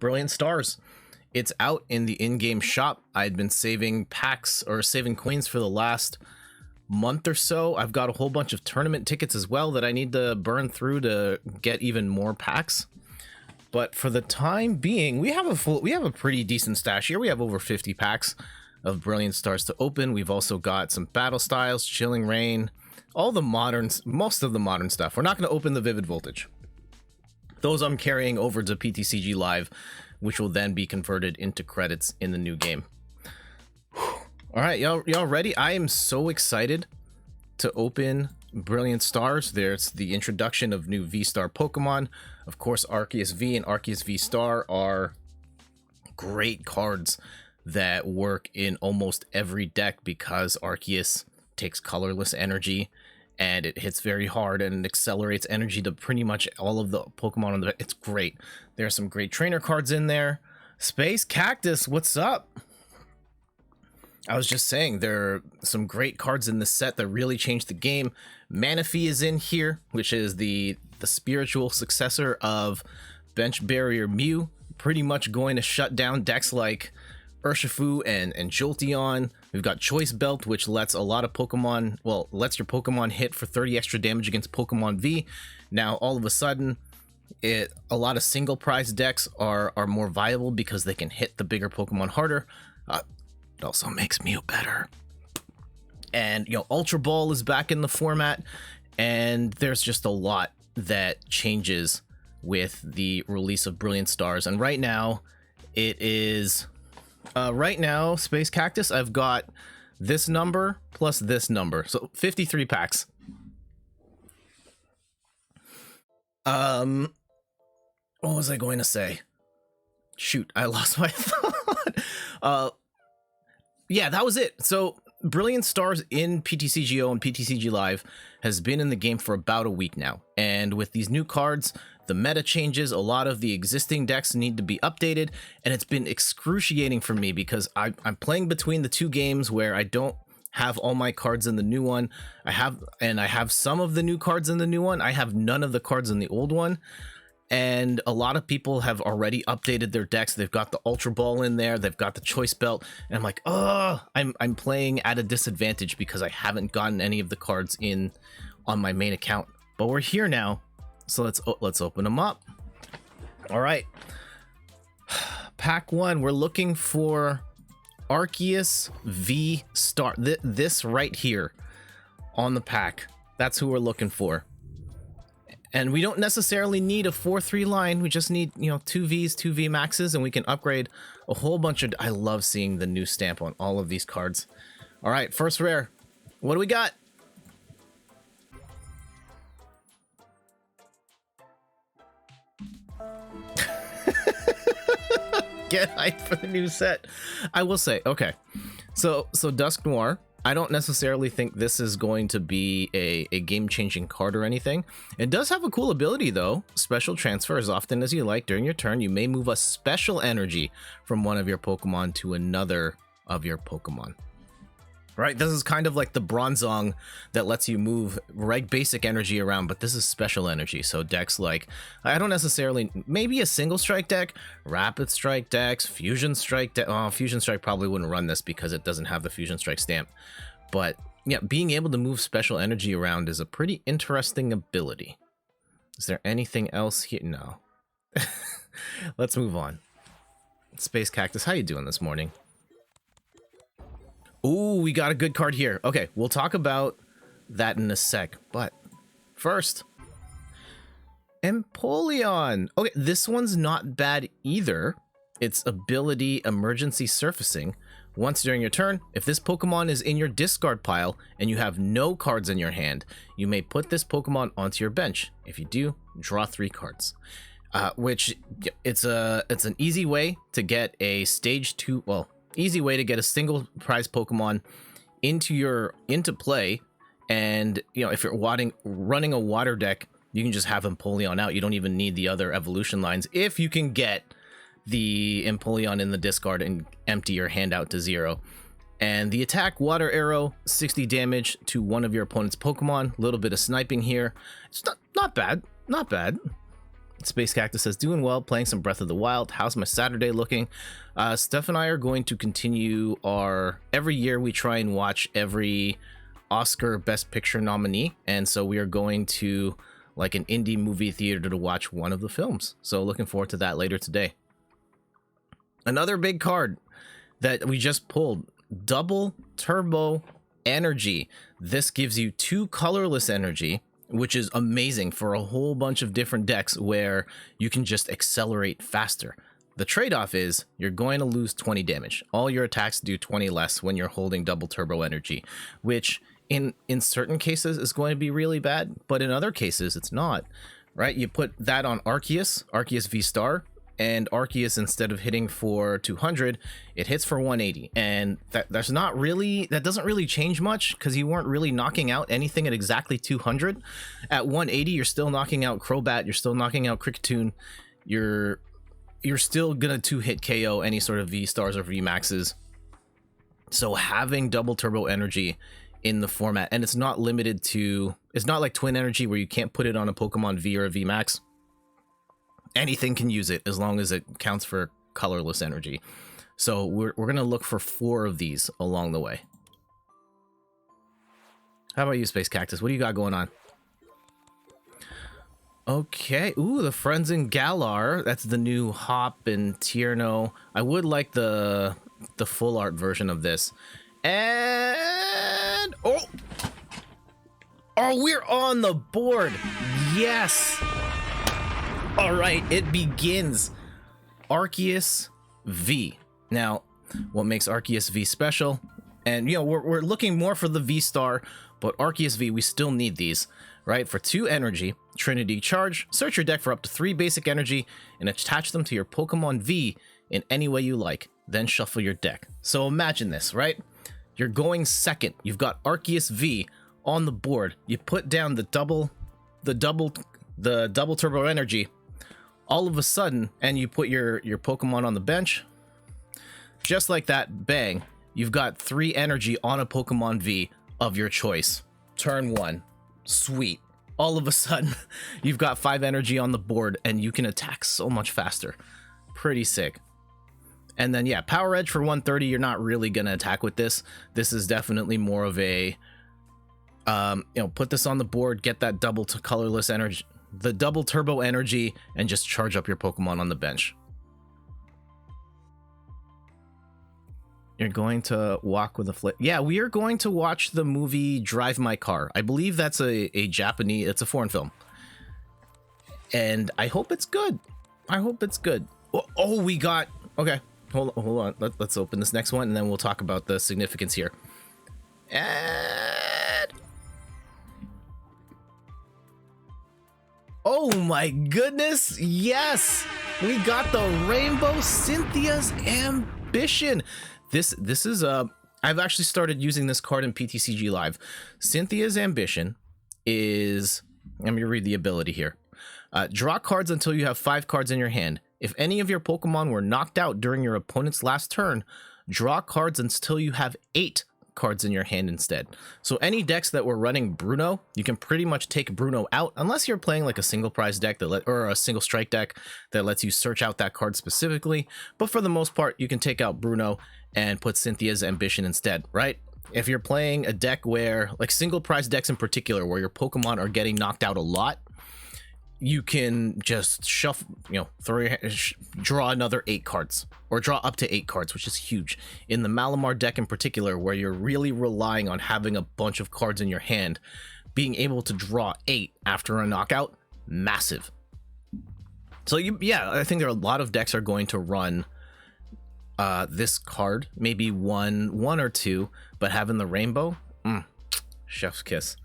Brilliant Stars. It's out in the in-game shop. I'd been saving packs or saving coins for the last month or so. I've got a whole bunch of tournament tickets as well that I need to burn through to get even more packs. But for the time being, we have a pretty decent stash here. We have over 50 packs of Brilliant Stars to open. We've also got some Battle Styles, Chilling Reign, all the moderns, most of the modern stuff. We're not going to open the Vivid Voltage. Those I'm carrying over to PTCG Live, which will then be converted into credits in the new game. All right, y'all ready? I am so excited to open Brilliant Stars. There's the introduction of new V-Star Pokemon. Of course, Arceus V and Arceus V-Star are great cards that work in almost every deck because Arceus takes colorless energy and it hits very hard and it accelerates energy to pretty much all of the Pokemon on the deck. It's great. There are some great trainer cards in there. Space Cactus, what's up? I was just saying, there are some great cards in this set that really changed the game. Manafee is in here, which is the spiritual successor of Bench Barrier Mew, pretty much going to shut down decks like Urshifu and Jolteon. We've got Choice Belt, which lets a lot of Pokemon, well, lets your Pokemon hit for 30 extra damage against Pokemon V. Now, all of a sudden, a lot of single prize decks are more viable because they can hit the bigger Pokemon harder. It also makes Mew better. And, you know, Ultra Ball is back in the format, and there's just a lot that changes with the release of Brilliant Stars. And right now, it is... right now, Space Cactus, I've got this number plus this number. So, 53 packs. What was I going to say? Shoot, I lost my thought. Yeah, that was it. So Brilliant Stars in PTCGO and PTCG Live has been in the game for about a week now. And with these new cards, the meta changes, a lot of the existing decks need to be updated. And it's been excruciating for me because I'm playing between the two games where I don't have all my cards in the new one. I have some of the new cards in the new one. I have none of the cards in the old one. And a lot of people have already updated their decks. They've got the Ultra Ball in there. They've got the Choice Belt. And I'm like, oh, I'm playing at a disadvantage because I haven't gotten any of the cards in on my main account. But we're here now. So let's open them up. All right. Pack 1. We're looking for Arceus V Star. This right here on the pack. That's who we're looking for. And we don't necessarily need a 4-3 line. We just need, you know, 2 Vs, 2 V Maxes, and we can upgrade a whole bunch of... I love seeing the new stamp on all of these cards. All right, first rare. What do we got? Get hyped for the new set. I will say, okay. So Dusk Noir. I don't necessarily think this is going to be a game-changing card or anything. It does have a cool ability, though. Special transfer as often as you like. During your turn, you may move a special energy from one of your Pokemon to another of your Pokemon. Right? This is kind of like the Bronzong that lets you move basic energy around, but this is special energy. So decks like, I don't necessarily, maybe a single strike deck, rapid strike decks, fusion strike deck. Oh, fusion strike probably wouldn't run this because it doesn't have the fusion strike stamp. But yeah, being able to move special energy around is a pretty interesting ability. Is there anything else here? No. Let's move on. Space Cactus, how you doing this morning? Ooh, we got a good card here. Okay, we'll talk about that in a sec, but first, Empoleon. Okay, this one's not bad either. Its ability, Emergency Surfacing. Once during your turn, if this Pokemon is in your discard pile and you have no cards in your hand, you may put this Pokemon onto your bench. If you do, draw 3 cards. Which, it's an easy way to get a stage 2, well, easy way to get a single prize Pokemon into play. And you know, if you're running a water deck, you can just have Empoleon out. You don't even need the other evolution lines if you can get the Empoleon in the discard and empty your hand out to 0. And the attack, Water Arrow, 60 damage to one of your opponent's Pokemon. A little bit of sniping here. It's not bad, not bad. Space Cactus says, doing well, playing some Breath of the Wild. How's my Saturday looking? Steph and I are going to continue every year we try and watch every Oscar Best Picture nominee. And so we are going to like an indie movie theater to watch one of the films. So looking forward to that later today. Another big card that we just pulled, Double Turbo Energy. This gives you 2 colorless energy, which is amazing for a whole bunch of different decks where you can just accelerate faster. The trade-off is you're going to lose 20 damage. All your attacks do 20 less when you're holding Double Turbo Energy, which in certain cases is going to be really bad, but in other cases it's not, right? You put that on Arceus V Star, and Arceus, instead of hitting for 200, it hits for 180, and that doesn't really change much because you weren't really knocking out anything at exactly 200. At 180, you're still knocking out Crobat, you're still knocking out Kricketune, you're still gonna 2-hit KO any sort of V Stars or V Maxes. So having Double Turbo Energy in the format, and it's not limited to, it's not like Twin Energy where you can't put it on a Pokemon V or a V Max. Anything can use it as long as it counts for colorless energy. So we're gonna look for 4 of these along the way. How about you, Space Cactus? What do you got going on? Okay, ooh, the Frenzen Galar. That's the new Hop and Tierno. I would like the full art version of this. And oh, we're on the board. Yes. All right, it begins. Arceus V. Now, what makes Arceus V special? And, you know, we're looking more for the V Star, but Arceus V, we still need these, right? For 2 energy, Trinity Charge, search your deck for up to 3 basic energy and attach them to your Pokemon V in any way you like, then shuffle your deck. So imagine this, right? You're going second. You've got Arceus V on the board. You put down the double Turbo Energy. All of a sudden, and you put your Pokemon on the bench, just like that, bang, you've got 3 energy on a Pokemon V of your choice. Turn 1, sweet. All of a sudden, you've got 5 energy on the board, and you can attack so much faster. Pretty sick. And then, yeah, Power Edge for 130, you're not really gonna attack with this. This is definitely more of a, put this on the board, get that double to colorless energy, the Double Turbo Energy, and just charge up your Pokemon on the bench. You're going to walk with a flip. Yeah, we are going to watch the movie Drive My Car. I believe that's a Japanese, it's a foreign film. And I hope it's good. I hope it's good. Oh, we got, okay, hold on. Let's open this next one and then we'll talk about the significance here. And oh my goodness, yes! We got the Rainbow Cynthia's Ambition. This is I've actually started using this card in PTCG Live. Cynthia's Ambition is, let me read the ability here. Draw cards until you have 5 cards in your hand. If any of your Pokemon were knocked out during your opponent's last turn, draw cards until you have 8 cards in your hand instead. So any decks that were running Bruno, you can pretty much take Bruno out, unless you're playing like a single prize deck or a single strike deck that lets you search out that card specifically. But for the most part, you can take out Bruno and put Cynthia's Ambition instead, right? If you're playing a deck where, like single prize decks in particular, where your Pokemon are getting knocked out a lot, you can just shuffle, draw another 8 cards, or draw up to 8 cards, which is huge. In the Malamar deck in particular, where you're really relying on having a bunch of cards in your hand, being able to draw 8 after a knockout, massive. So yeah, I think there are a lot of decks are going to run this card, maybe one or two, but having the rainbow, chef's kiss.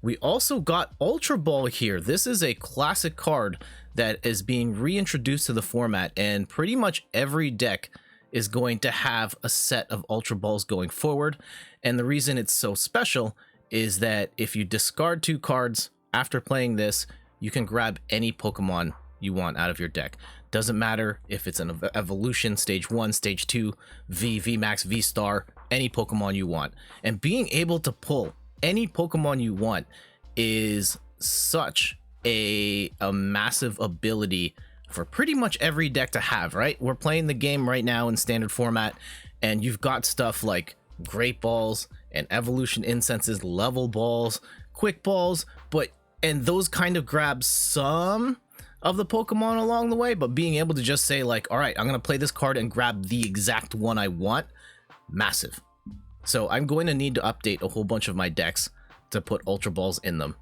We also got Ultra Ball here. This is a classic card that is being reintroduced to the format, and pretty much every deck is going to have a set of Ultra Balls going forward. And the reason it's so special is that if you discard 2 cards after playing this, you can grab any Pokemon you want out of your deck. Doesn't matter if it's an evolution, stage 1, stage 2, V Max, V Star, any Pokemon you want. And being able to pull any Pokemon you want is such a massive ability for pretty much every deck to have, right? We're playing the game right now in standard format, and you've got stuff like Great Balls and Evolution Incenses, Level Balls, Quick Balls, and those kind of grab some of the Pokemon along the way, but being able to just say like, all right, I'm gonna play this card and grab the exact one I want, massive. So I'm going to need to update a whole bunch of my decks to put Ultra Balls in them.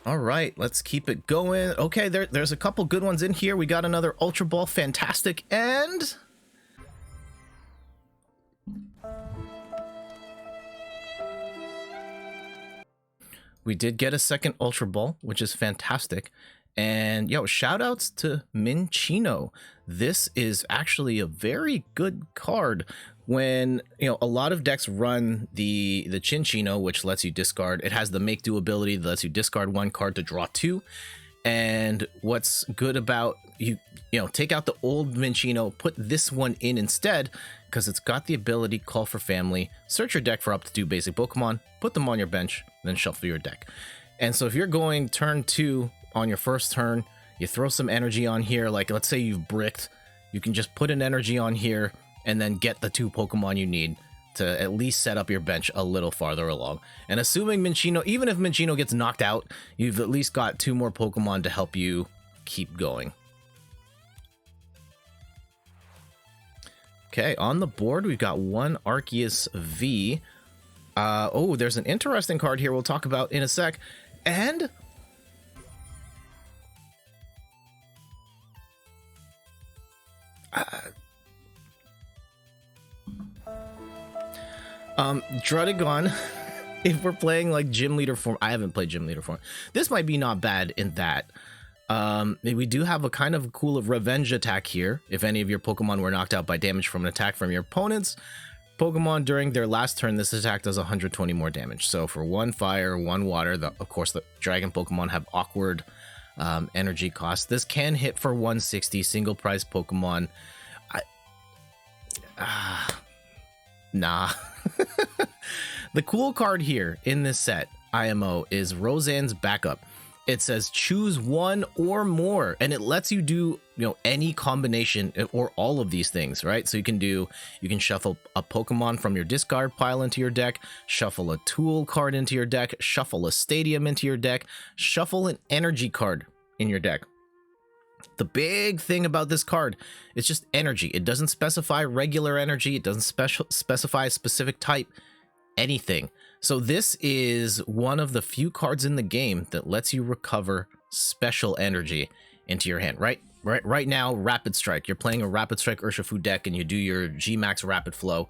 All right, let's keep it going. Okay, there's a couple good ones in here. We got another Ultra Ball, fantastic, and we did get a second Ultra Ball, which is fantastic. And yo, shout outs to Minccino. This is actually a very good card. When, you know, a lot of decks run the Cinccino, which lets you discard. It has the make do ability that lets you discard one card to draw two. And what's good about you know, take out the old Minccino, put this one in instead, because it's got the ability call for family, search your deck for up to 2 basic Pokemon, put them on your bench, then shuffle your deck. And so if you're going turn 2 on your first turn, you throw some energy on here, like let's say you've bricked, you can just put an energy on here and then get the 2 Pokemon you need to at least set up your bench a little farther along. And assuming Minccino, even if Minccino gets knocked out, you've at least got 2 more Pokemon to help you keep going. Okay, on the board, we've got one Arceus V. Oh, there's an interesting card here we'll talk about in a sec. And Druddigon, if we're playing like gym leader form, I haven't played gym leader form. This might be not bad in that. We do have a kind of cool revenge attack here. If any of your Pokemon were knocked out by damage from an attack from your opponent's Pokemon during their last turn, this attack does 120 more damage. So for 1 fire, 1 water, of course the dragon Pokemon have awkward energy costs. This can hit for 160 single prize Pokemon. Nah. The cool card here in this set, IMO, is Roseanne's Backup. It says choose 1 or more, and it lets you do, you know, any combination or all of these things, right? So you can shuffle a Pokemon from your discard pile into your deck, shuffle a tool card into your deck, shuffle a stadium into your deck, shuffle an energy card in your deck. The big thing about this card is just energy. It doesn't specify regular energy. It doesn't specify a specific type, anything. So this is one of the few cards in the game that lets you recover special energy into your hand. Right now, Rapid Strike. You're playing a Rapid Strike Urshifu deck and you do your G Max Rapid Flow.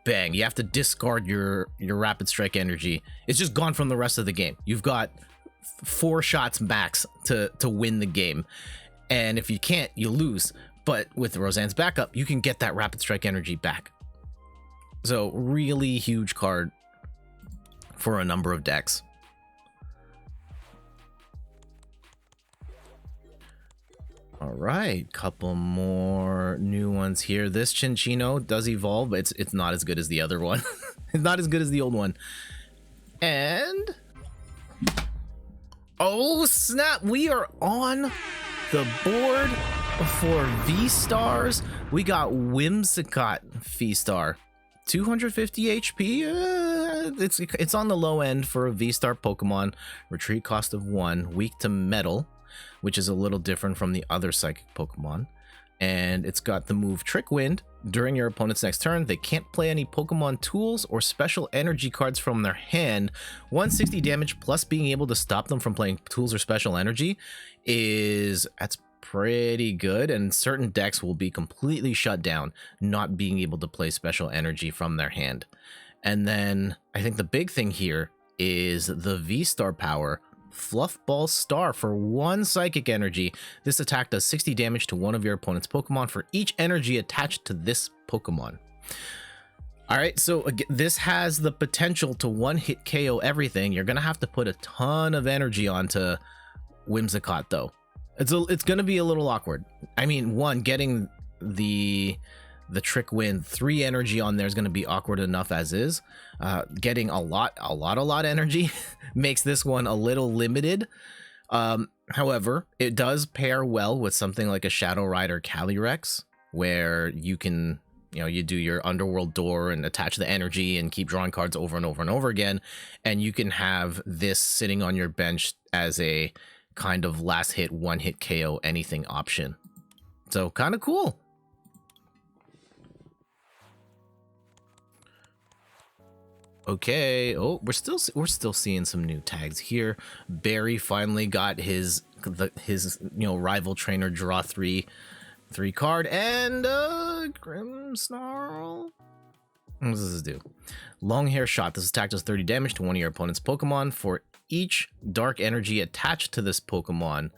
Bang, you have to discard your Rapid Strike energy. It's just gone from the rest of the game. You've got 4 shots max to win the game. And if you can't, you lose. But with Roseanne's Backup, you can get that Rapid Strike energy back. So really huge card for a number of decks. All right, couple more new ones here. This Cinccino does evolve, but it's not as good as the other one. It's not as good as the old one. And oh snap, we are on the board for V-Stars. We got Whimsicott V-Star. 250 HP. It's on the low end for a V-Star Pokemon. Retreat cost of 1. Weak to Metal, which is a little different from the other Psychic Pokemon. And it's got the move Trick Wind. During your opponent's next turn, they can't play any Pokemon tools or special energy cards from their hand. 160 damage plus being able to stop them from playing tools or special energy that's pretty good, and certain decks will be completely shut down not being able to play special energy from their hand. And then I think the big thing here is the V-Star power. Fluffball Star for 1 psychic energy. This attack does 60 damage to one of your opponent's Pokemon for each energy attached to this Pokemon. All right, so this has the potential to one-hit KO everything. You're gonna have to put a ton of energy onto Whimsicott though. It's gonna be a little awkward. I mean, one, getting the the Trick Wind, 3 energy on there is going to be awkward enough as is. Getting a lot energy makes this one a little limited. However, it does pair well with something like a Shadow Rider Calyrex, where you can, you do your Underworld Door and attach the energy and keep drawing cards over and over and over again. And you can have this sitting on your bench as a kind of last hit, one hit KO anything option. So kind of cool. Okay. Oh, we're still seeing some new tags here. Barry finally got his rival trainer draw 3 card, and Grimmsnarl. What does this do? Long Hair Shot. This attack does 30 damage to one of your opponent's Pokemon for each dark energy attached to this Pokemon.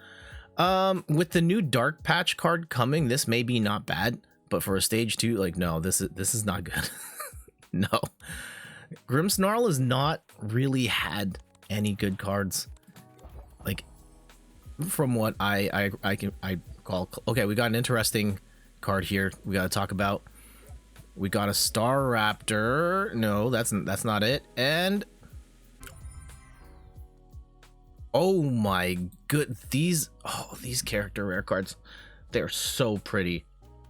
With the new Dark Patch card coming, this may be not bad, but for a stage 2, like, no, this is not good. No. Grimmsnarl has not really had any good cards, like, from what I call. Okay, we got an interesting card here we got to talk about. We got a Staraptor. No, that's not it. And oh my good, these character rare cards, they're so pretty.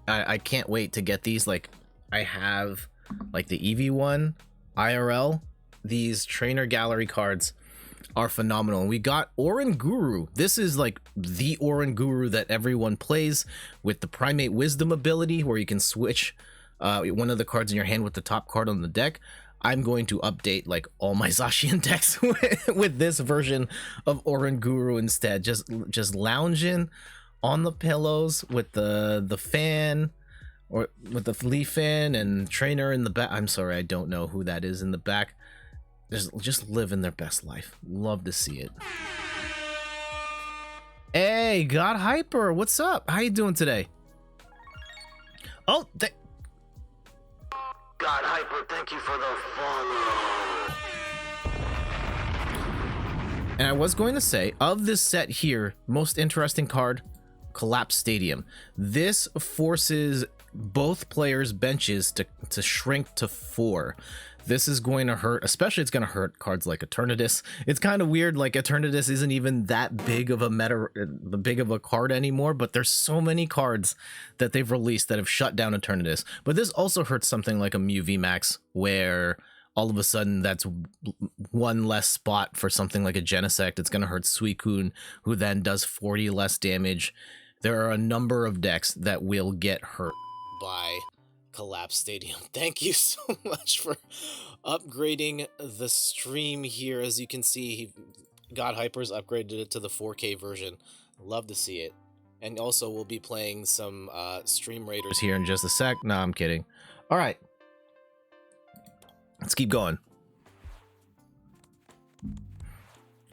I can't wait to get these. Like, I have like the Eevee one, IRL. These trainer gallery cards are phenomenal. And we got Oranguru. This is like the Oranguru that everyone plays, with the Primate Wisdom ability, where you can switch one of the cards in your hand with the top card on the deck. I'm going to update like all my Zacian decks with this version of Oranguru instead. Just lounging on the pillows with the fan, or with the leaf fan and trainer in the back. I'm sorry, I don't know who that is in the back. Just living their best life. Love to see it. Hey, God Hyper, what's up? How you doing today? Oh, God Hyper, thank you for the follow. And I was going to say, of this set here, most interesting card, Collapse Stadium. This forces both players' benches to shrink to 4. This is going to hurt, especially it's going to hurt cards like Eternatus. It's kind of weird, like Eternatus isn't even that big of a card anymore, but there's so many cards that they've released that have shut down Eternatus. But this also hurts something like a Mimikyu V Max, where all of a sudden that's one less spot for something like a Genesect. It's going to hurt Suicune, who then does 40 less damage. There are a number of decks that will get hurt by Collapse Stadium. Thank you so much for upgrading the stream here. As you can see, God Hyper's upgraded it to the 4K version. Love to see it. And also we'll be playing some Stream Raiders here in just a sec. No, I'm kidding. All right, let's keep going.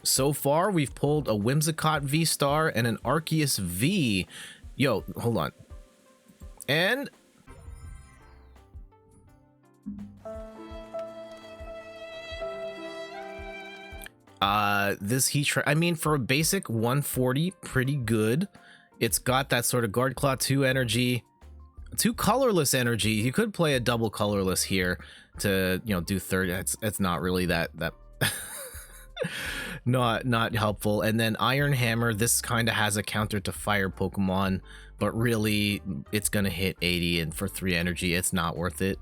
So far we've pulled a Whimsicott V Star and an Arceus V. Yo, hold on. And this I mean, for a basic 140, pretty good. It's got that sort of Guard Claw 2 energy, 2 colorless energy. You could play a double colorless here to, do 30. It's not really that not helpful. And then Iron Hammer, this kind of has a counter to fire Pokemon, but really it's gonna hit 80, and for 3 energy it's not worth it.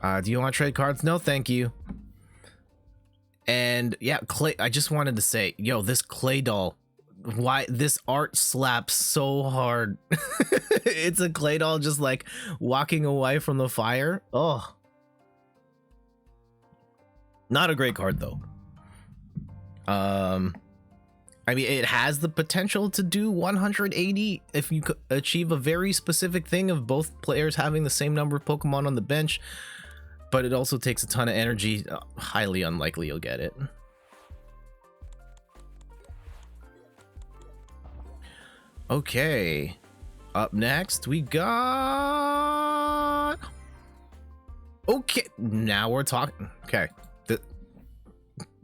Do you want to trade cards? No, thank you. And yeah, Clay, I just wanted to say, yo, this Clay doll, why this art slaps so hard. It's a Clay doll just like walking away from the fire. Oh, not a great card though. I mean, it has the potential to do 180 if you achieve a very specific thing of both players having the same number of Pokemon on the bench, but it also takes a ton of energy. Highly unlikely you'll get it. Okay, up next we got... Okay, now we're talking. Okay, the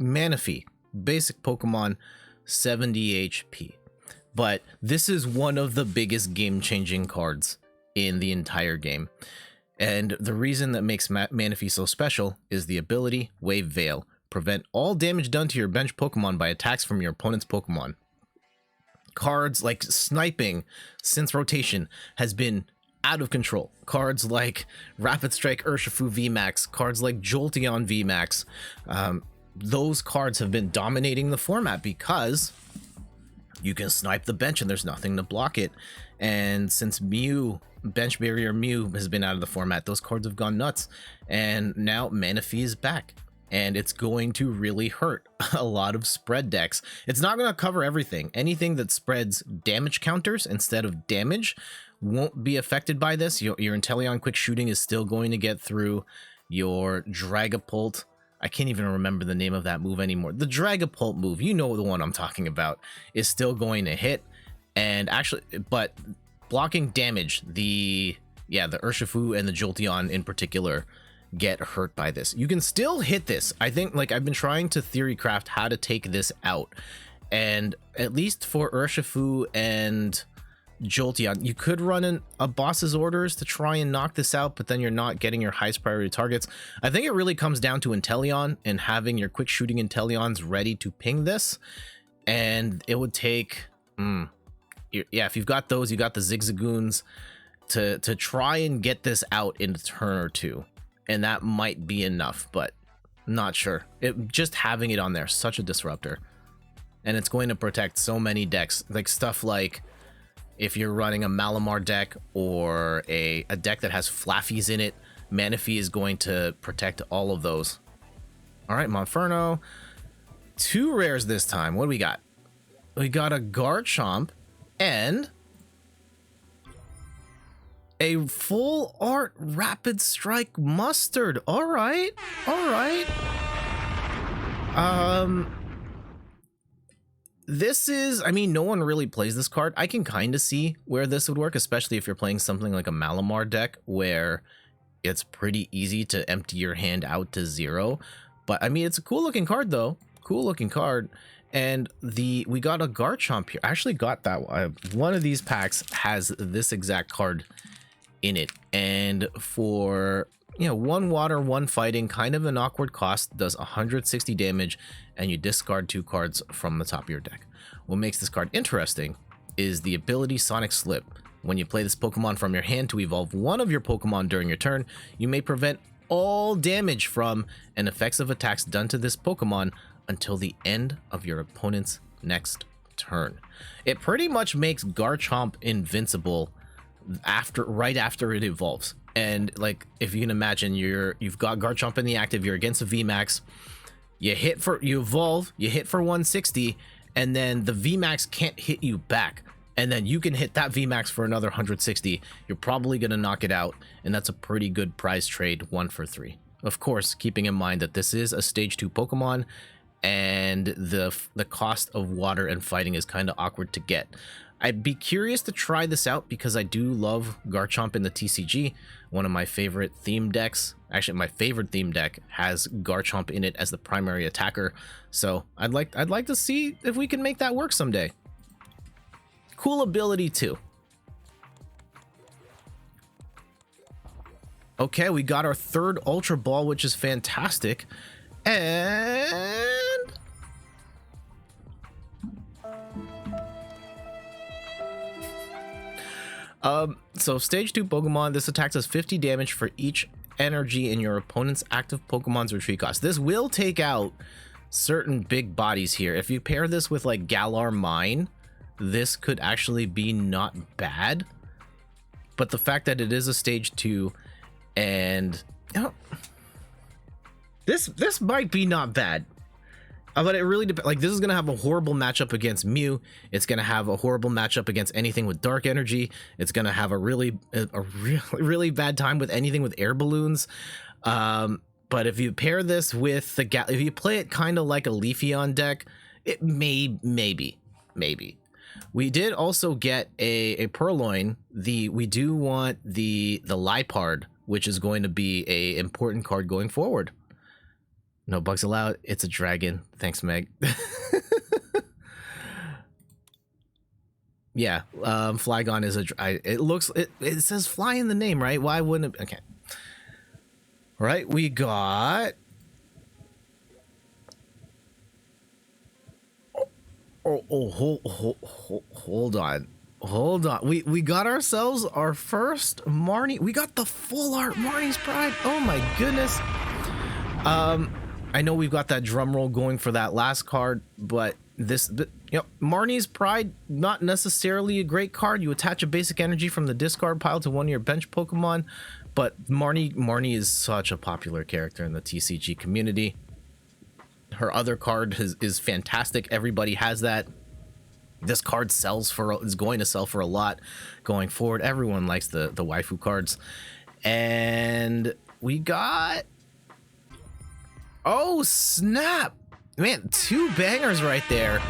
Manafee, basic Pokemon, 70 HP. But this is one of the biggest game-changing cards in the entire game. And the reason that makes Manafee so special is the ability Wave Veil. Prevent all damage done to your bench Pokemon by attacks from your opponent's Pokemon. Cards like Sniping since rotation has been out of control. Cards like Rapid Strike Urshifu V Max, cards like Jolteon V Max, those cards have been dominating the format because you can snipe the bench and there's nothing to block it. And since Mew, Bench Barrier Mew has been out of the format, those cards have gone nuts. And now Manafee is back. And it's going to really hurt a lot of spread decks. It's not going to cover everything. Anything that spreads damage counters instead of damage won't be affected by this. Your Inteleon Quick Shooting is still going to get through. Your Dragapult, I can't even remember the name of that move anymore. The Dragapult move, you know the one I'm talking about, is still going to hit. And actually, but blocking damage, the Urshifu and the Jolteon in particular get hurt by this. You can still hit this. I think, like, I've been trying to theory craft how to take this out, and at least for Urshifu and Jolteon, you could run in a boss's orders to try and knock this out, but then you're not getting your highest priority targets. I think it really comes down to Inteleon and having your quick shooting Inteleons ready to ping this, and it would take if you've got those, you got the Zigzagoons to try and get this out in a turn or two. And that might be enough, but not sure. Just having it on there, such a disruptor. And it's going to protect so many decks. Like stuff like if you're running a Malamar deck or a deck that has Flaffies in it, Manafee is going to protect all of those. All right, Monferno. 2 rares this time. What do we got? We got a Garchomp and a full art Rapid Strike Mustard. All right. This is, I mean, no one really plays this card. I can kind of see where this would work, especially if you're playing something like a Malamar deck where it's pretty easy to empty your hand out to 0. But I mean, it's a cool looking card though. Cool looking card. And we got a Garchomp here. I actually got that one of these packs has this exact card in it, and for 1 water 1 fighting, kind of an awkward cost, does 160 damage, and you discard 2 cards from the top of your deck. What makes this card interesting is the ability Sonic Slip. When you play this Pokemon from your hand to evolve one of your Pokemon during your turn, you may prevent all damage from and effects of attacks done to this Pokemon until the end of your opponent's next turn. It pretty much makes Garchomp invincible right after it evolves. And like, if you can imagine, you've got Garchomp in the active, you're against a VMAX, you evolve, you hit for 160, and then the VMAX can't hit you back, and then you can hit that VMAX for another 160. You're probably gonna knock it out, and that's a pretty good prize trade, 1 for 3. Of course, keeping in mind that this is a stage 2 Pokemon, and the cost of water and fighting is kind of awkward to get. I'd be curious to try this out because I do love Garchomp in the TCG, one of my favorite theme decks. Actually, my favorite theme deck has Garchomp in it as the primary attacker. So I'd like to see if we can make that work someday. Cool ability too. Okay, we got our 3rd Ultra Ball, which is fantastic. And so stage 2 Pokemon, this attacks does 50 damage for each energy in your opponent's active Pokemon's retreat cost. This will take out certain big bodies here. If you pair this with like Galar Mine, this could actually be not bad. But the fact that it is a stage 2 and this might be not bad. But it really depends. Like, this is going to have a horrible matchup against Mew. It's going to have a horrible matchup against anything with dark energy. It's going to have a really really bad time with anything with air balloons. But if you pair this with if you play it kind of like a Leafeon deck, it maybe. We did also get a Purloin. We do want the Liepard, which is going to be a important card going forward. No bugs allowed. It's a dragon. Thanks, Meg. Yeah, Flagon is it says fly in the name, right? Why wouldn't it? Okay. All right, we got... Hold on. Hold on. We got ourselves our first Marnie. We got the full art Marnie's Pride. Oh my goodness. I know we've got that drum roll going for that last card, but Marnie's Pride, not necessarily a great card. You attach a basic energy from the discard pile to one of your bench Pokemon, but Marnie is such a popular character in the TCG community. Her other card is fantastic. Everybody has that. This card is going to sell for a lot going forward. Everyone likes the waifu cards. And we got... Oh, snap! Man, 2 bangers right there.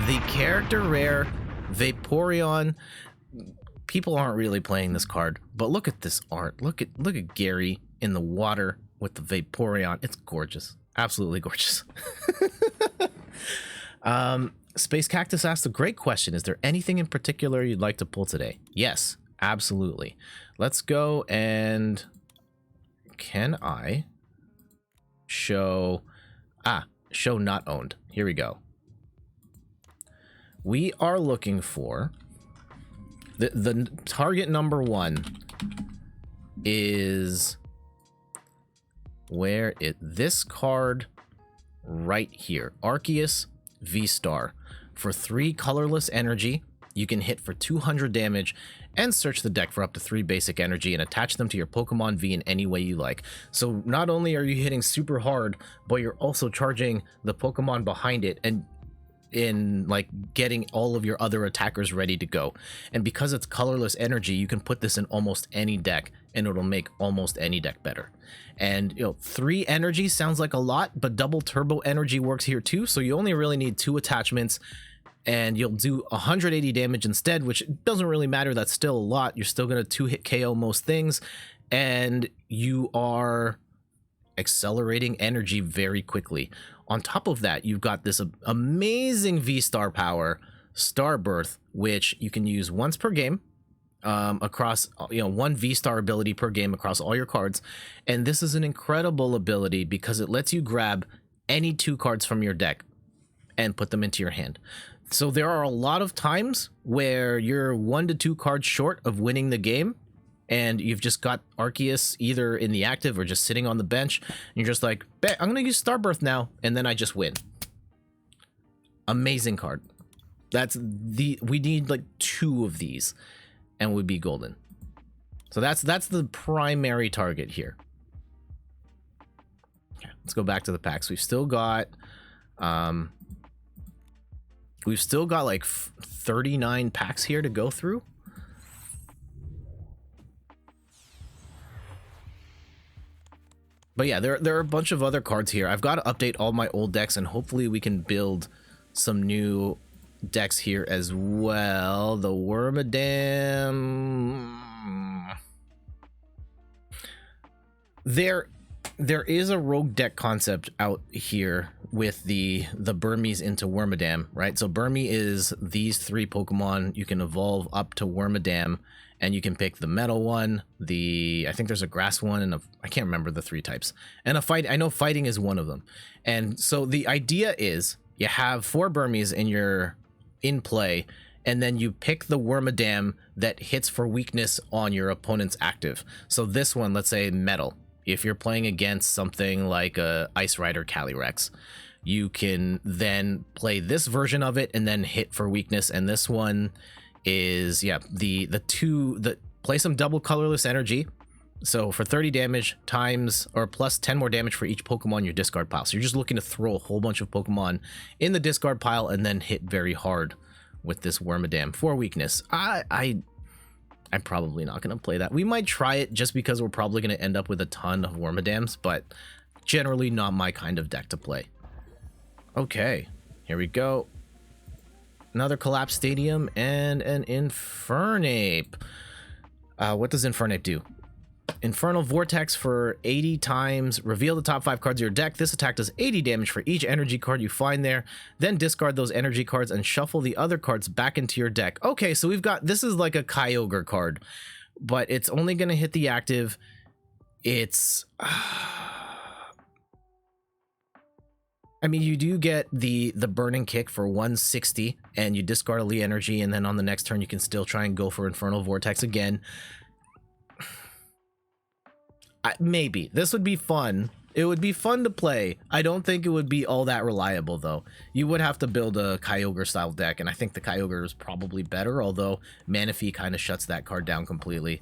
The character rare, Vaporeon. People aren't really playing this card, but look at this art. Look at Gary in the water with the Vaporeon. It's gorgeous. Absolutely gorgeous. Space Cactus asked a great question. Is there anything in particular you'd like to pull today? Yes, absolutely. Let's go and... Can I show... show not owned. Here we go. We are looking for... The target number 1 is... this card right here. Arceus V-Star. For 3 colorless energy, you can hit for 200 damage and search the deck for up to 3 basic energy and attach them to your Pokemon V in any way you like. So not only are you hitting super hard, but you're also charging the Pokemon behind it and in like getting all of your other attackers ready to go. And because it's colorless energy, you can put this in almost any deck and it'll make almost any deck better. And 3 energy sounds like a lot, but double turbo energy works here too. So you only really need 2 attachments and you'll do 180 damage instead, which doesn't really matter. That's still a lot. You're still going to 2-hit KO most things, and you are accelerating energy very quickly. On top of that, you've got this amazing V-Star power, Starbirth, which you can use once per game across 1 V-Star ability per game across all your cards. And this is an incredible ability because it lets you grab any 2 cards from your deck and put them into your hand. So there are a lot of times where you're 1 to 2 cards short of winning the game, and you've just got Arceus either in the active or just sitting on the bench, and you're just like, I'm gonna use Starbirth now, and then I just win. Amazing card. We need like 2 of these and we'd be golden. So that's the primary target here. Okay, let's go back to the packs. We've still got like 39 packs here to go through. But yeah, there are a bunch of other cards here. I've got to update all my old decks, and hopefully we can build some new decks here as well. The Wormadam. There is a rogue deck concept out here with the Burmese into Wormadam, right? So Burmy is these 3 Pokemon. You can evolve up to Wormadam, and you can pick the metal one, I think there's a grass one, and I can't remember the 3 types. And I know fighting is one of them. And so the idea is you have 4 Burmese in play, and then you pick the Wormadam that hits for weakness on your opponent's active. So this one, let's say metal. If you're playing against something like a Ice Rider Calyrex, you can then play this version of it and then hit for weakness. And this one is, play some double colorless energy. So for 30 damage plus 10 more damage for each Pokemon in your discard pile. So you're just looking to throw a whole bunch of Pokemon in the discard pile and then hit very hard with this Wormadam for weakness. I'm probably not going to play that. We might try it just because we're probably going to end up with a ton of Wormadams, but generally not my kind of deck to play. Okay, here we go. Another Collapse Stadium and an Infernape. What does Infernape do? Infernal Vortex for 80 times. Reveal the top 5 cards of your deck. This attack does 80 damage for each energy card you find there. Then discard those energy cards and shuffle the other cards back into your deck. Okay, so we've got, this is like a Kyogre card, but it's only going to hit the active. It's... I mean, you do get the burning kick for 160, and you discard Elite Energy, and then on the next turn you can still try and go for Infernal Vortex again. Maybe. This would be fun. It would be fun to play. I don't think it would be all that reliable, though. You would have to build a Kyogre-style deck, and I think the Kyogre is probably better, although Manafee kind of shuts that card down completely.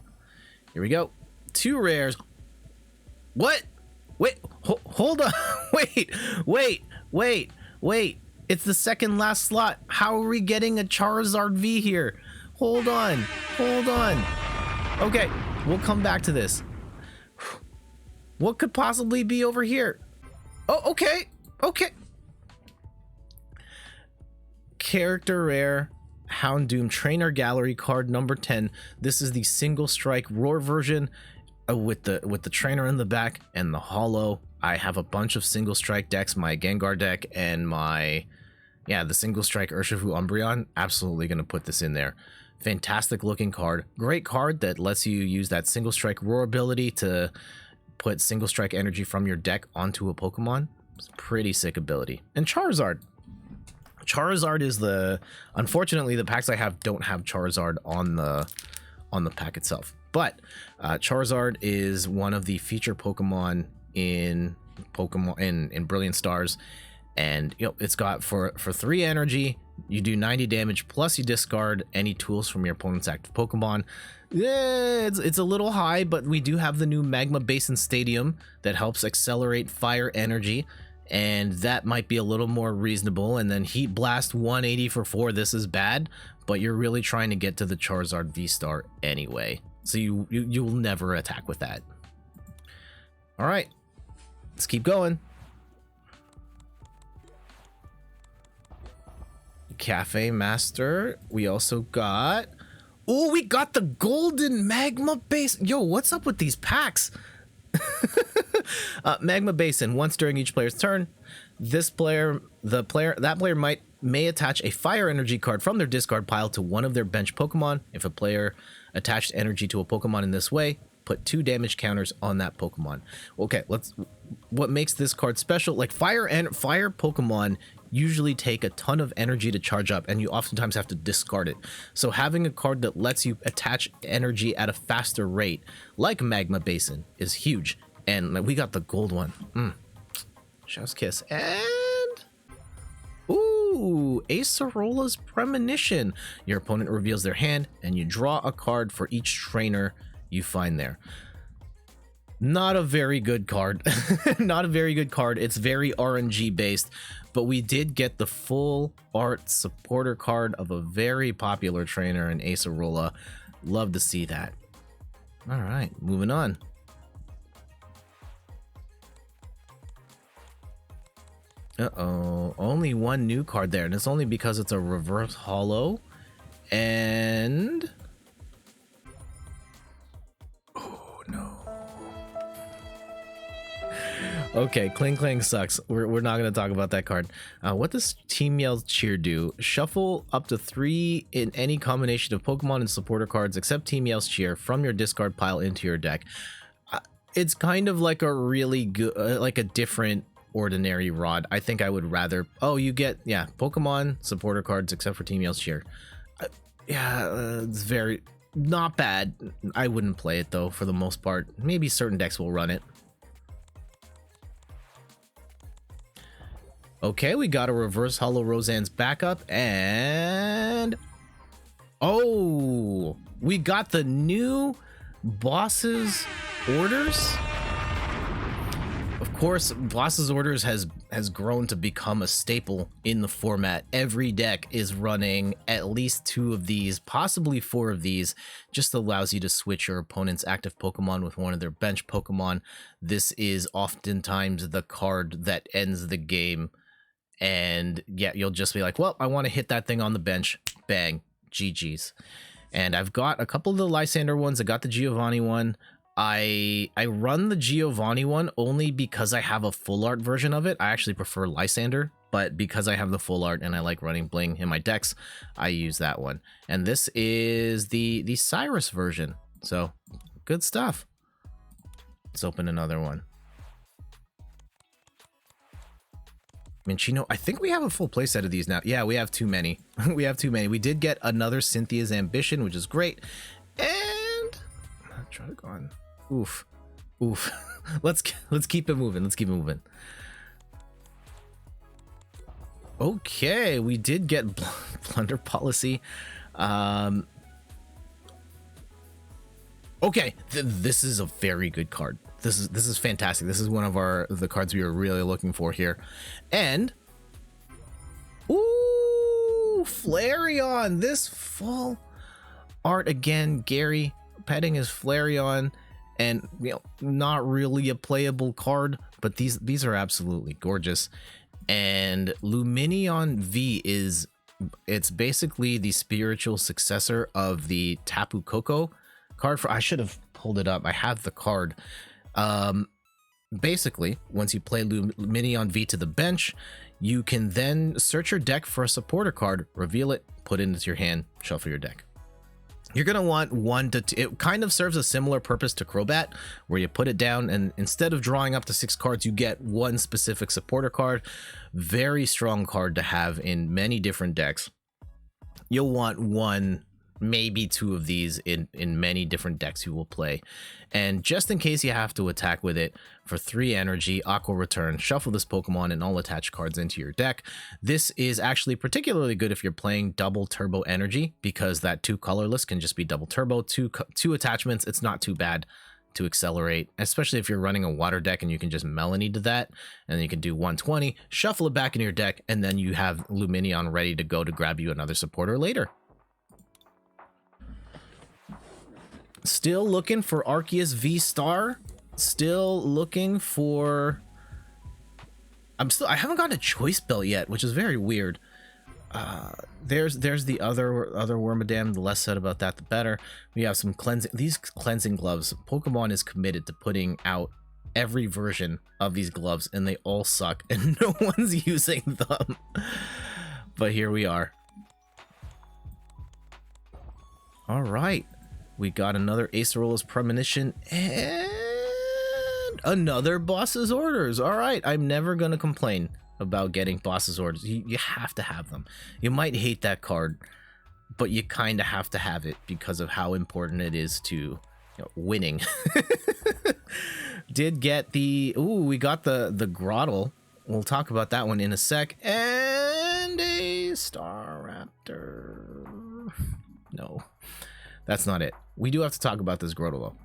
Here we go. 2 rares. What? Wait, hold on. Wait. It's the second last slot. How are we getting a Charizard V here? Hold on. Okay, we'll come back to this. What could possibly be over here? Oh, okay. Character rare. Houndoom Trainer Gallery card number 10. This is the single strike roar version. With the trainer in the back and the hollow. I have a bunch of single strike decks, my Gengar deck and my, the single strike Urshifu Umbreon. Absolutely going to put this in there. Fantastic looking card. Great card that lets you use that single strike roar ability to put single strike energy from your deck onto a Pokemon. It's a pretty sick ability. And Charizard. Charizard is unfortunately the packs I have don't have Charizard on the pack itself. But Charizard is one of the feature Pokemon in Brilliant Stars, and it's got for 3 energy, you do 90 damage plus you discard any tools from your opponent's active Pokemon. Yeah, it's a little high, but we do have the new Magma Basin Stadium that helps accelerate fire energy, and that might be a little more reasonable. And then Heat Blast 180 for 4. This is bad, but you're really trying to get to the Charizard V-Star anyway. So you'll never attack with that. All right, let's keep going. Cafe Master. We also got... Oh, we got the Golden Magma Basin. Yo, what's up with these packs? Magma Basin. Once during each player's turn, that player may attach a fire energy card from their discard pile to one of their bench Pokemon. If a player attached energy to a Pokemon in this way, put 2 damage counters on that Pokemon. Okay, what makes this card special? Like fire Pokemon usually take a ton of energy to charge up, and you oftentimes have to discard it. So having a card that lets you attach energy at a faster rate, like Magma Basin, is huge. And we got the gold one. Chef's kiss. And ooh, Acerola's Premonition. Your opponent reveals their hand and you draw a card for each trainer you find there. Not a very good card. Not a very good card. It's very RNG based, but we did get the full art supporter card of a very popular trainer in Acerola. Love to see that. All right, moving on. Uh-oh, only one new card there, and it's only because it's a reverse holo. And oh no. Okay, Kling Klang sucks. We're not going to talk about that card. What does Team Yell's Cheer do? Shuffle up to 3 in any combination of Pokemon and supporter cards except Team Yell's Cheer from your discard pile into your deck. It's kind of like a really good, like a different ordinary rod. I think I would rather... Oh, you get, Pokemon supporter cards except for Team Yell's Cheer. It's very... not bad. I wouldn't play it, though, for the most part. Maybe certain decks will run it. Okay, we got a reverse holo Roseanne's backup, and... oh! We got the new boss's orders? Of course, boss's orders has grown to become a staple in the format. Every deck is running at least 2 of these, possibly 4 of these. Just allows you to switch your opponent's active Pokemon with one of their bench Pokemon. This is oftentimes the card that ends the game. And yeah, you'll just be like, well, I want to hit that thing on the bench. Bang. GG's. And I've got a couple of the Lysander ones. I got the Giovanni one. I run the Giovanni one only because I have a full art version of it. I actually prefer Lysander, but because I have the full art and I like running bling in my decks, I use that one. And this is the Cyrus version. So good stuff. Let's open another one. Minchino, I think we have a full playset of these now. Yeah, we have too many. We have too many. We did get another Cynthia's Ambition, which is great. And I'll try to go on. Oof. Let's keep it moving. Let's keep it moving. Okay, we did get Blunder Policy. Okay, this is a very good card. This is fantastic. This is one of the cards we were really looking for here. And ooh, Flareon, this full art again. Gary petting his Flareon, and not really a playable card, but these are absolutely gorgeous. And Lumineon V it's basically the spiritual successor of the Tapu Koko card. I should have pulled it up. I have the card. Basically, once you play Lumineon V to the bench, you can then search your deck for a supporter card, reveal it, put it into your hand, shuffle your deck. You're going to want one to it kind of serves a similar purpose to Crobat, where you put it down and instead of drawing up to 6 cards, you get one specific supporter card. Very strong card to have in many different decks. You'll want one, maybe 2 of these in many different decks you will play. And just in case you have to attack with it, for 3 energy, Aqua Return, shuffle this Pokemon and all attached cards into your deck. This is actually particularly good if you're playing double turbo energy, because that 2 colorless can just be double turbo, two attachments. It's not too bad to accelerate, especially if you're running a water deck and you can just Melanie to that, and then you can do 120, shuffle it back into your deck, and then you have Lumineon ready to go to grab you another supporter later. Still looking for Arceus V Star. Still looking for... I haven't gotten a choice belt yet, which is very weird. There's the other Wormadam. The less said about that, the better. We have some cleansing gloves. Pokemon is committed to putting out every version of these gloves, and they all suck, and no one's using them. But here we are. All right. We got another Acerola's Premonition and another Boss's Orders. All right, I'm never going to complain about getting Boss's Orders. You have to have them. You might hate that card, but you kind of have to have it because of how important it is to winning. Did get we got the Grottle. We'll talk about that one in a sec. And a Staraptor. No. That's not it. We do have to talk about this Grottle though.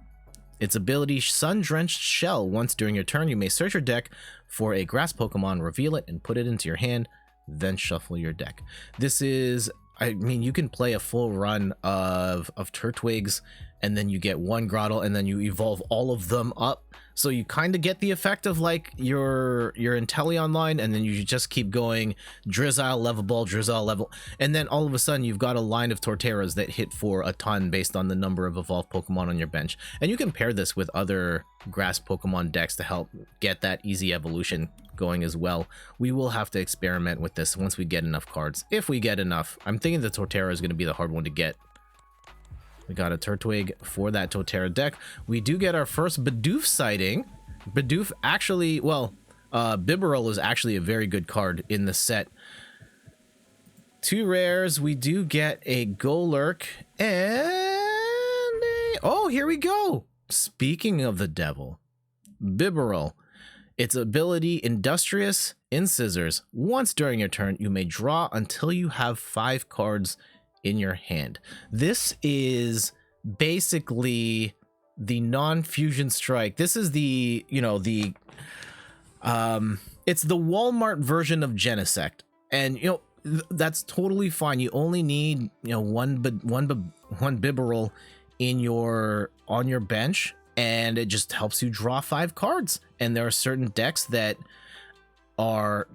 Its ability, Sun-Drenched Shell. Once during your turn, you may search your deck for a grass Pokemon, reveal it, and put it into your hand, then shuffle your deck. This is, I mean, you can play a full run of Turtwigs, and then you get one Grottle, and then you evolve all of them up. So you kind of get the effect of like your Inteleon line, and then you just keep going Drizzile, Level Ball, Drizzile, Level, and then all of a sudden you've got a line of Torterras that hit for a ton based on the number of evolved Pokemon on your bench. And you can pair this with other grass Pokemon decks to help get that easy evolution going as well. We will have to experiment with this once we get enough cards. If we get enough. I'm thinking the Torterra is going to be the hard one to get. We got a Turtwig for that Torterra deck. We do get our first Bidoof sighting. Bidoof actually, well, Bibarel is actually a very good card in the set. 2 rares. We do get a Golurk and oh, here we go. Speaking of the devil, Bibarel. Its ability, Industrious Incisors. Once during your turn, you may draw until you have 5 cards in your hand. This is basically the non-fusion strike. This is the, it's the Walmart version of Genesect. And, that's totally fine. You only need, one Bibarel on your bench, and it just helps you draw 5 cards. And there are certain decks that are,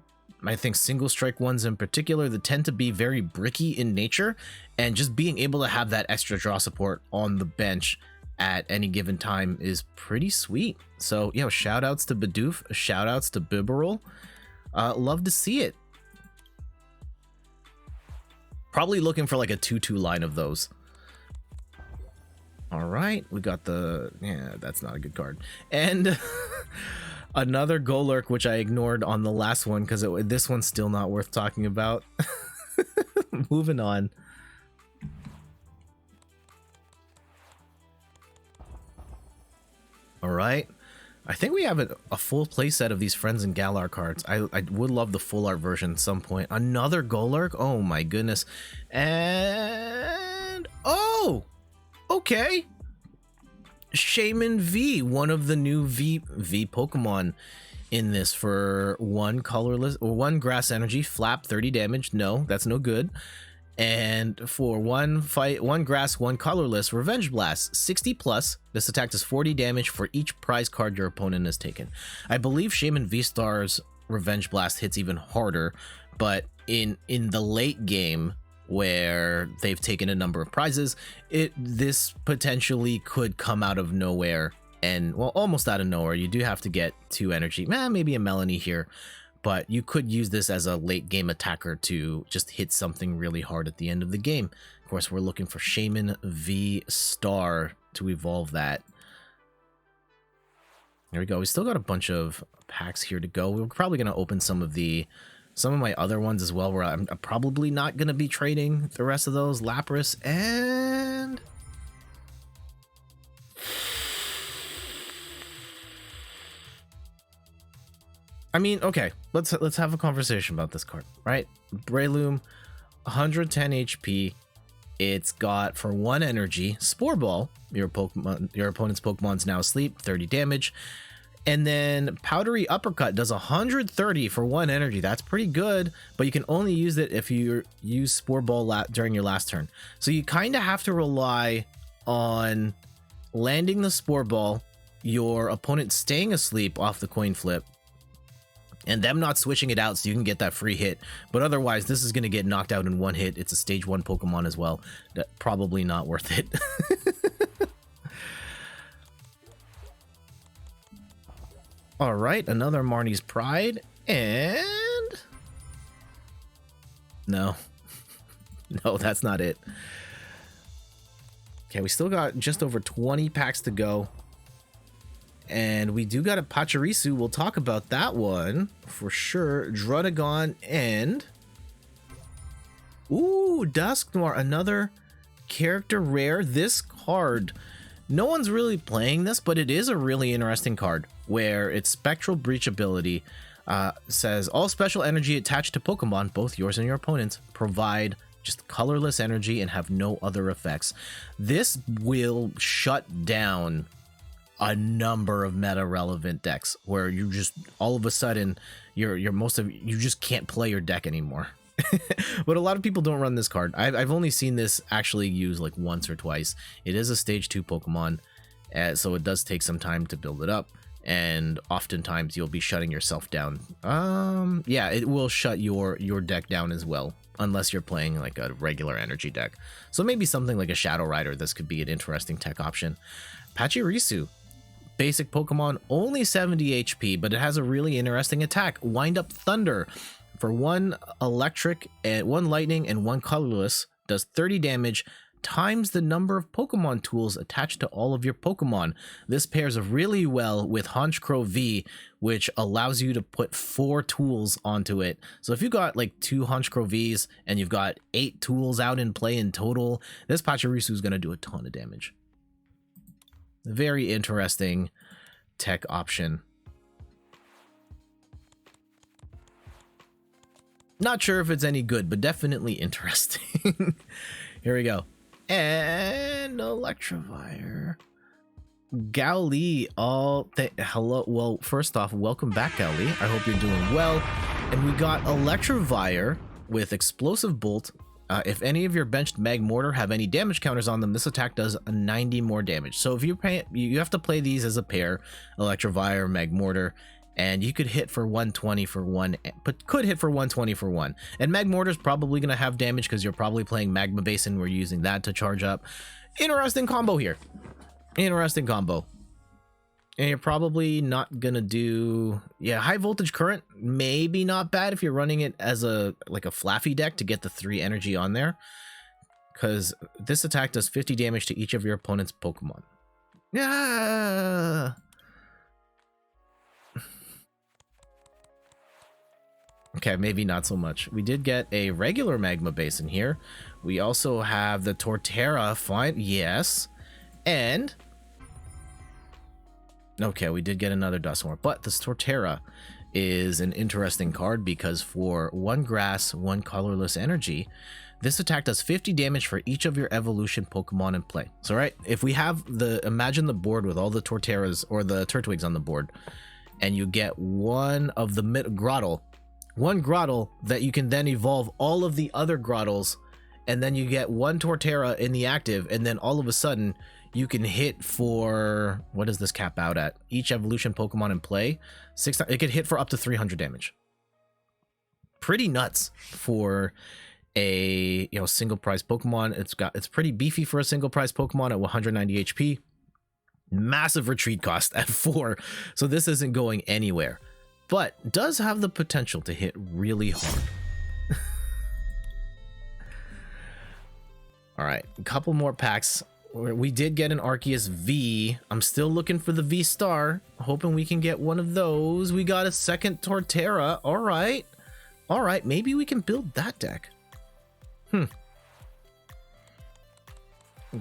I think, single strike ones in particular, that tend to be very bricky in nature, and just being able to have that extra draw support on the bench at any given time is pretty sweet. So, you know, shout outs to Bidoof, shout outs to Bibarel. Love to see it. Probably looking for like a 2-2 line of those. All right, we got the, yeah, that's not a good card. And another Golurk, which I ignored on the last one because this one's still not worth talking about. Moving on. All right, I think we have a full play set of these Friends and Galar cards. I would love the full art version at some point. Another Golurk, oh my goodness. And oh, okay, Shaman V, one of the new V Pokemon in this, for one colorless or one grass energy, flap 30 damage. No, that's no good. And for one grass, one colorless, Revenge Blast 60 plus. This attack does 40 damage for each prize card your opponent has taken. I believe Shaman V Star's Revenge Blast hits even harder, but in the late game where they've taken a number of prizes, this potentially could come out of nowhere, and well, almost out of nowhere. You do have to get 2 energy, maybe a Melanie here, but you could use this as a late game attacker to just hit something really hard at the end of the game. Of course, we're looking for Shaman V Star to evolve that. There we go. We still got a bunch of packs here to go. We're probably going to open some of my other ones as well, where I'm probably not going to be trading the rest of those. Lapras and... I mean, okay, let's have a conversation about this card, right? Breloom, 110 HP. It's got, for 1 energy, Spore Ball. Your opponent's Pokemon's now asleep, 30 damage. And then Powdery Uppercut does 130 for 1 energy. That's pretty good, but you can only use it if you use Spore Ball during your last turn. So you kind of have to rely on landing the Spore Ball, your opponent staying asleep off the coin flip, and them not switching it out so you can get that free hit. But otherwise, this is going to get knocked out in 1 hit. It's a stage 1 Pokemon as well. Probably not worth it. All right, another Marnie's Pride, and... No. No, that's not it. Okay, we still got just over 20 packs to go. And we do got a Pachirisu. We'll talk about that one for sure. Drunagon and... Ooh, Dusknoir, another character rare. This card, no one's really playing this, but it is a really interesting card where its Spectral Breach ability says all special energy attached to Pokemon, both yours and your opponent's, provide just colorless energy and have no other effects. This will shut down a number of meta relevant decks where you just all of a sudden you just can't play your deck anymore. But a lot of people don't run this card. I've only seen this actually used like once or twice. It is a stage 2 Pokemon, so it does take some time to build it up, and oftentimes you'll be shutting yourself down. Yeah, it will shut your deck down as well, unless you're playing like a regular energy deck. So maybe something like a Shadow Rider, this could be an interesting tech option. Pachirisu, basic Pokemon, only 70 HP, but it has a really interesting attack. Wind Up Thunder, for 1 electric and 1 lightning and 1 colorless, does 30 damage times the number of Pokemon tools attached to all of your Pokemon. This pairs really well with Honchkrow V, which allows you to put 4 tools onto it. So if you got like 2 Honchkrow Vs and you've got 8 tools out in play in total, this Pachirisu is going to do a ton of damage. Very interesting tech option. Not sure if it's any good, but definitely interesting. Here we go. And Electivire. Gowlee, hello. Well, first off, welcome back, Gowlee. I hope you're doing well. And we got Electivire with Explosive Bolt. If any of your benched Magmortar have any damage counters on them, this attack does 90 more damage. So if you have to play these as a pair, Electivire, Magmortar, and you could hit for 120 for 1, but could hit for 120 for 1. And Magmortar's probably going to have damage because you're probably playing Magma Basin. We're using that to charge up. Interesting combo here. Interesting combo. And you're probably not gonna do, yeah, high voltage current, maybe not bad if you're running it as a like a Flaffy deck to get the 3 energy on there, because this attack does 50 damage to each of your opponent's Pokemon. Yeah. Okay, maybe not so much. We did get a regular Magma base in here. We also have the Torterra, fine, yes, and okay, we did get another Duskmore, but this Torterra is an interesting card because for 1 grass, 1 colorless energy, this attack does 50 damage for each of your evolution Pokemon in play. So, right, if we have imagine the board with all the Torterras or the Turtwigs on the board, and you get one of the Grottle, one Grottle that you can then evolve all of the other Grottles, and then you get 1 Torterra in the active, and then all of a sudden, you can hit for, what does this cap out at? Each evolution Pokemon in play, 6 times, it could hit for up to 300 damage. Pretty nuts for a single prize Pokemon. It's pretty beefy for a single prize Pokemon at 190 HP. Massive retreat cost at 4, so this isn't going anywhere, but does have the potential to hit really hard. All right, a couple more packs. We did get an Arceus V. I'm still looking for the V Star, hoping we can get one of those. We got a second Torterra. All right, maybe we can build that deck. We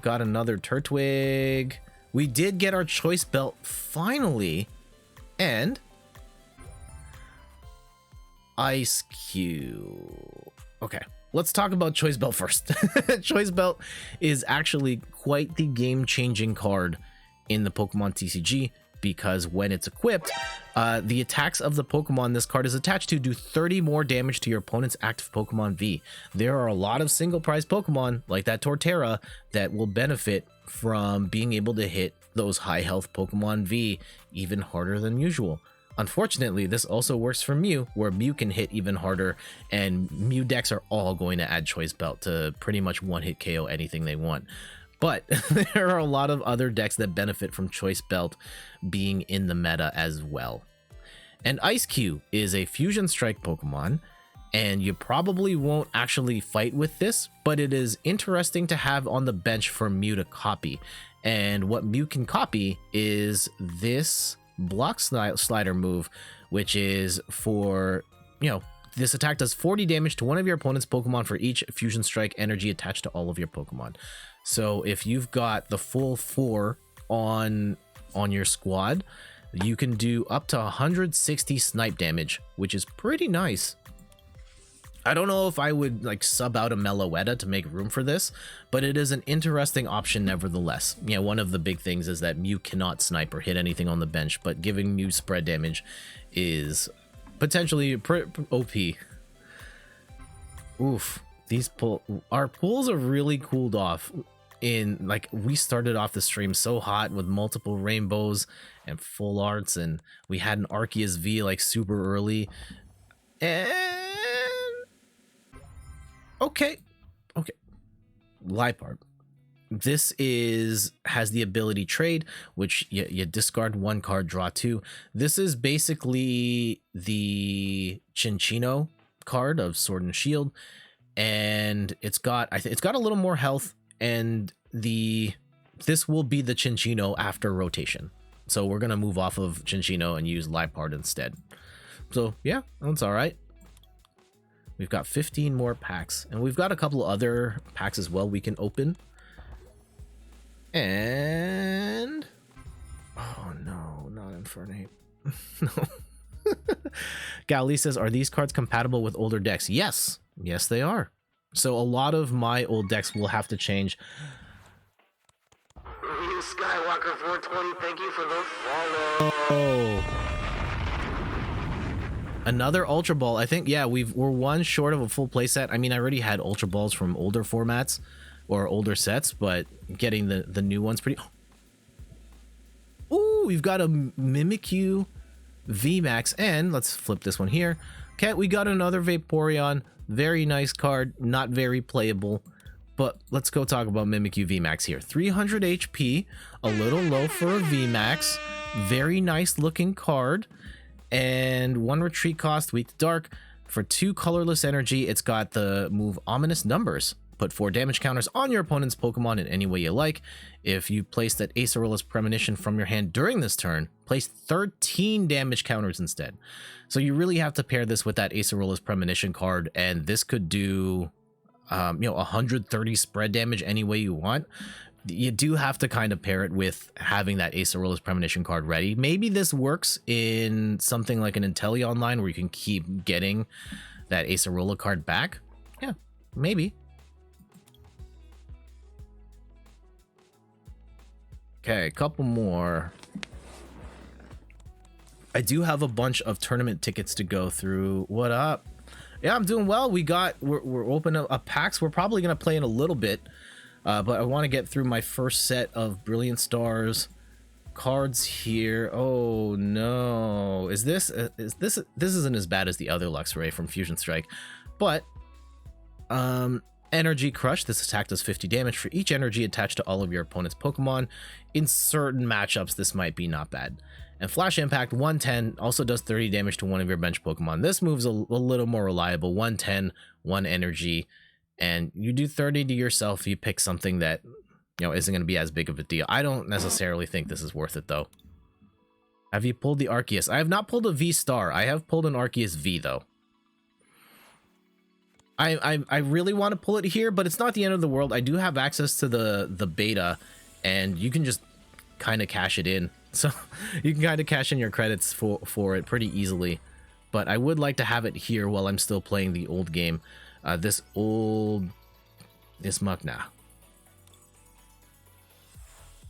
got another Turtwig. We did get our choice belt finally, and Ice Cube. Okay, let's talk about Choice Belt first. Choice Belt is actually quite the game-changing card in the Pokemon TCG because when it's equipped, the attacks of the Pokemon this card is attached to do 30 more damage to your opponent's active Pokemon V. There are a lot of single prize Pokemon, like that Torterra, that will benefit from being able to hit those high health Pokemon V even harder than usual. Unfortunately, this also works for Mew, where Mew can hit even harder, and Mew decks are all going to add Choice Belt to pretty much one-hit KO anything they want. But there are a lot of other decks that benefit from Choice Belt being in the meta as well. And Ice Cube is a Fusion Strike Pokemon, and you probably won't actually fight with this, but it is interesting to have on the bench for Mew to copy. And what Mew can copy is this Block Slider move, which is for, this attack does 40 damage to one of your opponent's Pokemon for each Fusion Strike energy attached to all of your Pokemon. So if you've got the full 4 on your squad, you can do up to 160 snipe damage, which is pretty nice. I don't know if I would sub out a Meloetta to make room for this, but it is an interesting option nevertheless. One of the big things is that Mew cannot snipe or hit anything on the bench, but giving Mew spread damage is potentially OP. Oof, our pools are really cooled off. We started off the stream so hot with multiple rainbows and full arts, and we had an Arceus V super early, and okay, Liepard. This has the ability trade, which you discard 1 card, draw 2. This is basically the Chinchino card of Sword and Shield, and it's got a little more health, and this will be the Chinchino after rotation. So we're gonna move off of Chinchino and use Liepard instead. So yeah, that's all right. We've got 15 more packs, and we've got a couple of other packs as well we can open. And oh no, not Infernape. No. Gali says, are these cards compatible with older decks? Yes, they are. So a lot of my old decks will have to change. You Skywalker 420, thank you for the follow. Oh. Another Ultra Ball. I think, yeah, we're 1 short of a full playset. I mean, I already had Ultra Balls from older formats or older sets, but getting the new ones pretty... Ooh, we've got a Mimikyu V Max, and let's flip this one here. Okay, we got another Vaporeon. Very nice card, not very playable. But let's go talk about Mimikyu V Max here. 300 HP, a little low for a V Max. Very nice looking card. And 1 retreat cost, weak to dark. For 2 colorless energy, it's got the move Ominous Numbers. Put 4 damage counters on your opponent's Pokemon in any way you like. If you place that Acerolas Premonition from your hand during this turn, place 13 damage counters instead. So you really have to pair this with that Acerolas Premonition card, and this could do 130 spread damage any way you want. You do have to kind of pair it with having that Acerolas Premonition card ready. Maybe this works in something like an Inteleon line where you can keep getting that Acerola card back. Yeah, maybe. Okay, a couple more. I do have a bunch of tournament tickets to go through. What up? Yeah, I'm doing well. We're open up packs. We're probably gonna play in a little bit, but I want to get through my first set of Brilliant Stars cards here. Oh no, this isn't as bad as the other Luxray from Fusion Strike, but Energy Crush. This attack does 50 damage for each energy attached to all of your opponent's Pokemon. In certain matchups, this might be not bad. And Flash Impact 110 also does 30 damage to one of your bench Pokemon. This move's a little more reliable. 110, 1 energy, and you do 30 to yourself. You pick something that isn't going to be as big of a deal. I don't necessarily think this is worth it though. Have you pulled the Arceus? I have not pulled a V Star. I have pulled an Arceus V though. I really want to pull it here, but it's not the end of the world. I do have access to the beta, and you can just kind of cash it in. So you can kind of cash in your credits for it pretty easily. But I would like to have it here while I'm still playing the old game. This Mukna.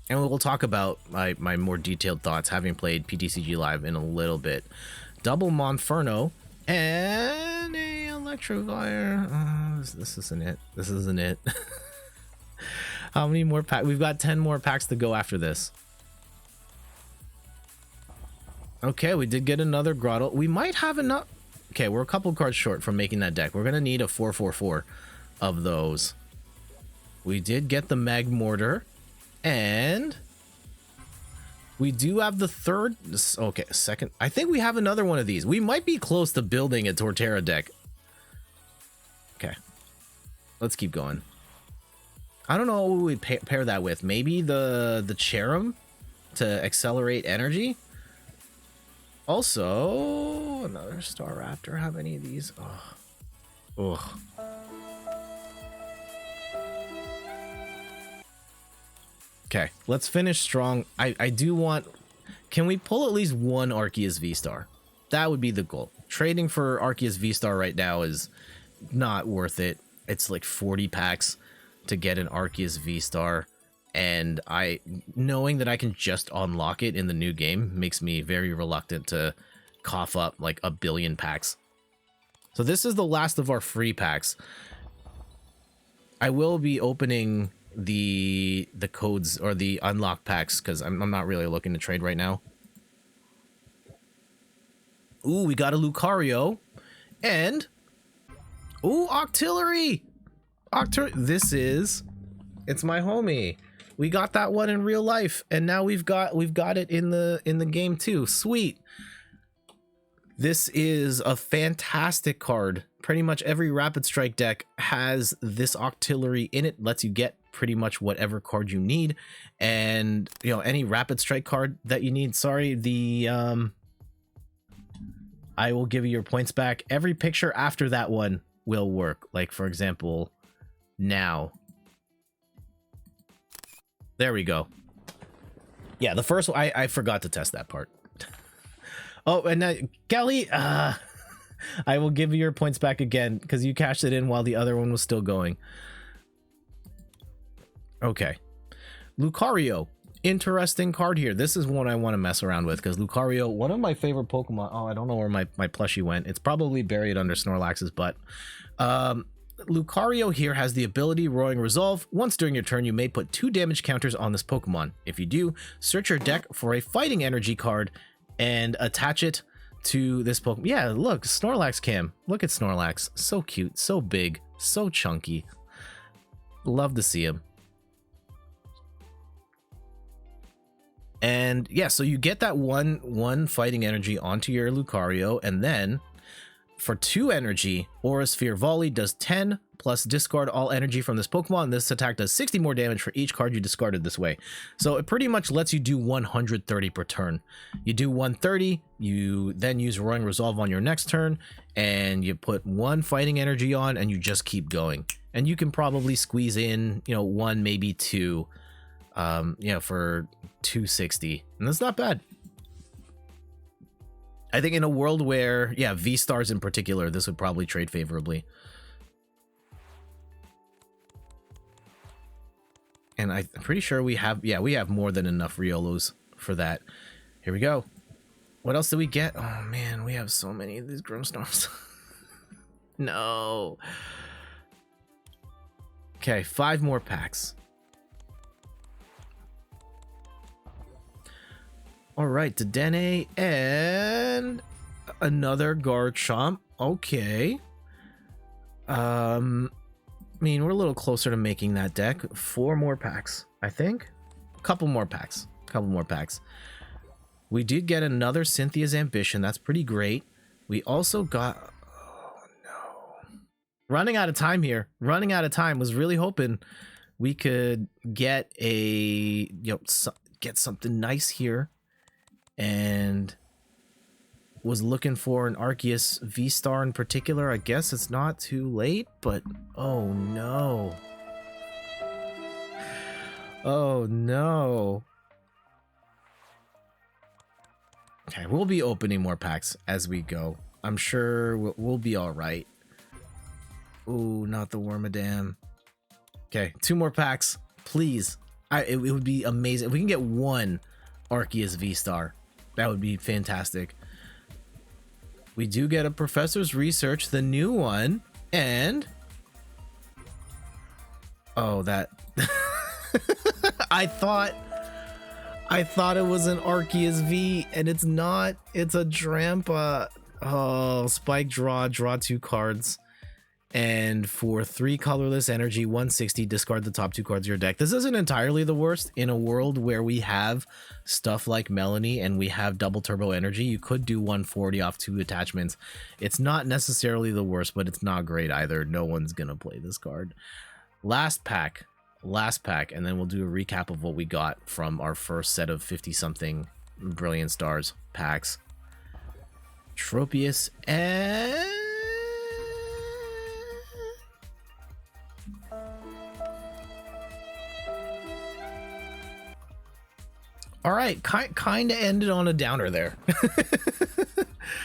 And we'll talk about my more detailed thoughts having played PTCG Live in a little bit. Double Monferno and a Electivire. Oh, this isn't it. This isn't it. How many more packs? We've got 10 more packs to go after this. Okay, we did get another Grotto. We might have enough. Okay, we're a couple cards short from making that deck. We're going to need a 4/4/4 of those. We did get the Magmortar. And we do have the third. Okay, second. I think we have another one of these. We might be close to building a Torterra deck. Okay, let's keep going. I don't know what we would pair that with. Maybe the Cherim to accelerate energy. Also, another Staraptor. How many of these? Ugh. Okay, let's finish strong. I do want... Can we pull at least one Arceus V-Star? That would be the goal. Trading for Arceus V-Star right now is not worth it. It's like 40 packs to get an Arceus V-Star. And knowing that I can just unlock it in the new game makes me very reluctant to cough up like a billion packs. So this is the last of our free packs. I will be opening the codes or the unlock packs because I'm not really looking to trade right now. Ooh, we got a Lucario and Octillery. It's my homie. We got that one in real life, and now we've got it in the game too. Sweet. This is a fantastic card. Pretty much every Rapid Strike deck has this Octillery in it. Lets you get pretty much whatever card you need, and any Rapid Strike card that you need. Sorry, I will give you your points back. Every picture after that one will work. Like for example, now. There we go. Yeah, the first one, I forgot to test that part. Oh, and Kelly, I will give you your points back again because you cashed it in while the other one was still going. Okay. Lucario. Interesting card here. This is one I want to mess around with because Lucario, one of my favorite Pokemon. Oh, I don't know where my plushie went. It's probably buried under Snorlax's butt. Lucario here has the ability Roaring Resolve. Once during your turn, you may put 2 damage counters on this Pokemon. If you do, search your deck for a Fighting Energy card and attach it to this Pokemon. Yeah, look, Snorlax cam. Look at Snorlax. So cute, so big, so chunky. Love to see him. And yeah, so you get that one fighting energy onto your Lucario, and then for 2 energy, Aura Sphere Volley does 10 plus discard all energy from this Pokemon. This attack does 60 more damage for each card you discarded this way. So it pretty much lets you do 130 per turn. You do 130, you then use Roaring Resolve on your next turn, and you put 1 fighting energy on, and you just keep going. And you can probably squeeze in, 1, maybe 2, for 260, and that's not bad. I think in a world where, V-Stars in particular, this would probably trade favorably. And I'm pretty sure we have more than enough Riolos for that. Here we go. What else did we get? Oh man, we have so many of these Grimmsnarls. No. Okay, 5 more packs. All right, Dedenne and another Garchomp. Okay. I mean, we're a little closer to making that deck. 4 more packs, I think. Couple more packs. We did get another Cynthia's Ambition. That's pretty great. We also got... Oh, no. Running out of time here. Running out of time. Was really hoping we could get a... get something nice here. And was looking for an Arceus V-Star in particular. I guess it's not too late, but oh no. Oh no. Okay, we'll be opening more packs as we go. I'm sure we'll be all right. Ooh, not the Wormadam. Okay, 2 more packs, please. It would be amazing if we can get 1 Arceus V-Star. That would be fantastic. We do get a Professor's Research, the new one, and... Oh, that... I thought it was an Arceus V, and it's not. It's a Drampa. Oh, Spike draw 2 cards. And for 3 colorless energy, 160, discard the top 2 cards of your deck. This isn't entirely the worst. In a world where we have stuff like Melanie and we have double turbo energy, you could do 140 off 2 attachments. It's not necessarily the worst, but it's not great either. No one's gonna play this card. Last pack, and then we'll do a recap of what we got from our first set of 50-something Brilliant Stars packs. Tropius and... All right, kind of ended on a downer there.